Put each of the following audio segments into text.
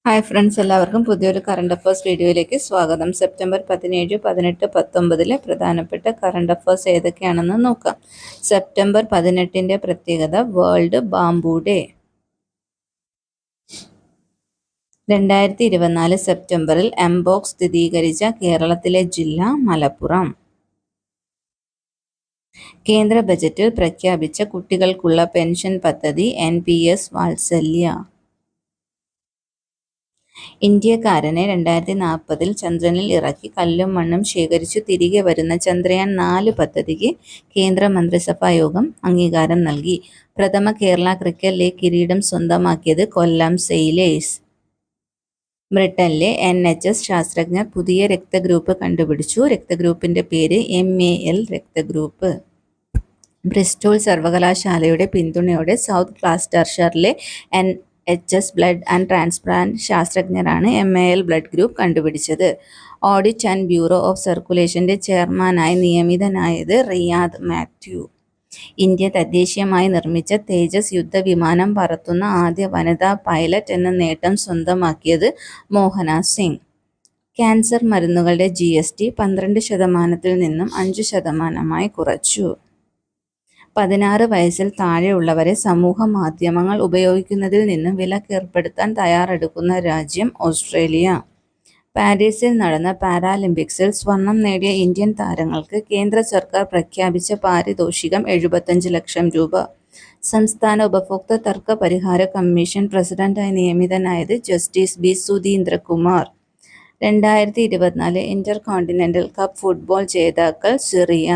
Hi friends, എല്ലാവർക്കും പുതിയൊരു current affairs വീഡിയോയിലേക്ക് സ്വാഗതം. സെപ്റ്റംബർ 17, 18, 19 പ്രധാനപ്പെട്ട കറണ്ട് അഫേഴ്സ് ഏതൊക്കെയാണെന്ന് നോക്കാം. സെപ്റ്റംബർ 18 പ്രത്യേകത വേൾഡ് ബാംബു ഡേ. 2024 സെപ്റ്റംബറിൽ എംപോക്സ് സ്ഥിരീകരിച്ച കേരളത്തിലെ ജില്ല മലപ്പുറം. കേന്ദ്ര ബജറ്റിൽ പ്രഖ്യാപിച്ച കുട്ടികൾക്കുള്ള പെൻഷൻ പദ്ധതി NPS വാത്സല്യ. ഇന്ത്യക്കാരനെ 2040 ചന്ദ്രനിൽ ഇറക്കി കല്ലും മണ്ണും ശേഖരിച്ചു തിരികെ വരുന്ന ചന്ദ്രയാൻ 4 പദ്ധതിക്ക് കേന്ദ്ര മന്ത്രിസഭാ യോഗം അംഗീകാരം നൽകി. പ്രഥമ കേരള ക്രിക്കറ്റ് ലീഗ് കിരീടം സ്വന്തമാക്കിയത് കൊല്ലം സെയിലേഴ്സ്. ബ്രിട്ടനിലെ NHS ശാസ്ത്രജ്ഞർ പുതിയ രക്തഗ്രൂപ്പ് കണ്ടുപിടിച്ചു. രക്തഗ്രൂപ്പിന്റെ പേര് MAL രക്തഗ്രൂപ്പ്. ബ്രിസ്റ്റോൾ സർവകലാശാലയുടെ പിന്തുണയോടെ സൗത്ത് ക്ലാസ്റ്റർഷറിലെ NHS ബ്ലഡ് ആൻഡ് ട്രാൻസ്പ്ലാന്റ് ശാസ്ത്രജ്ഞരാണ് MAL ബ്ലഡ് ഗ്രൂപ്പ് കണ്ടുപിടിച്ചത്. ഓഡിറ്റ് ആൻഡ് ബ്യൂറോ ഓഫ് സർക്കുലേഷന്റെ ചെയർമാനായി നിയമിതനായത് റിയാദ് മാത്യു. ഇന്ത്യ തദ്ദേശീയമായി നിർമ്മിച്ച തേജസ് യുദ്ധവിമാനം പറത്തുന്ന ആദ്യ വനിതാ പൈലറ്റ് എന്ന നേട്ടം സ്വന്തമാക്കിയത് മോഹന സിംഗ്. ക്യാൻസർ മരുന്നുകളുടെ GST 12% നിന്നും 5% കുറച്ചു. 16 വയസ്സിൽ താഴെയുള്ളവരെ സമൂഹ മാധ്യമങ്ങൾ ഉപയോഗിക്കുന്നതിൽ നിന്നും വിലക്കേർപ്പെടുത്താൻ തയ്യാറെടുക്കുന്ന രാജ്യം ഓസ്ട്രേലിയ. പാരീസിൽ നടന്ന പാരാലിമ്പിക്സിൽ സ്വർണം നേടിയ ഇന്ത്യൻ താരങ്ങൾക്ക് കേന്ദ്ര സർക്കാർ പ്രഖ്യാപിച്ച പാരിതോഷികം 75 ലക്ഷം രൂപ. സംസ്ഥാന ഉപഭോക്തൃ തർക്ക പരിഹാര കമ്മീഷൻ പ്രസിഡന്റായി നിയമിതനായത് justice B. Sudheendrakumar. 2024 intercontinental cup football ജേതാക്കൾ സിറിയ.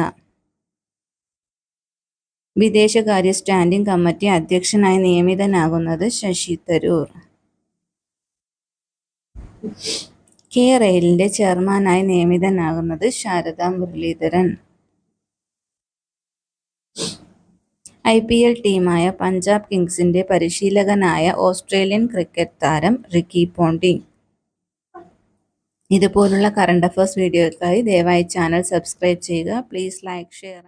വിദേശകാര്യ സ്റ്റാൻഡിംഗ് കമ്മിറ്റി അധ്യക്ഷനായി നിയമിതനാകുന്നത് ശശി തരൂർ. റെയിലിന്റെ ചെയർമാനായി നിയമിതനാകുന്നത് ശാരദ മുരളീധരൻ. IPL ടീമായ പഞ്ചാബ് കിങ്സിന്റെ പരിശീലകനായ ഓസ്ട്രേലിയൻ ക്രിക്കറ്റ് താരം റിക്കി പോണ്ടിങ്. ഇതുപോലുള്ള കറണ്ട് അഫേഴ്സ് വീഡിയോയ്ക്കായി ദയവായി ചാനൽ സബ്സ്ക്രൈബ് ചെയ്യുക. Please like, share.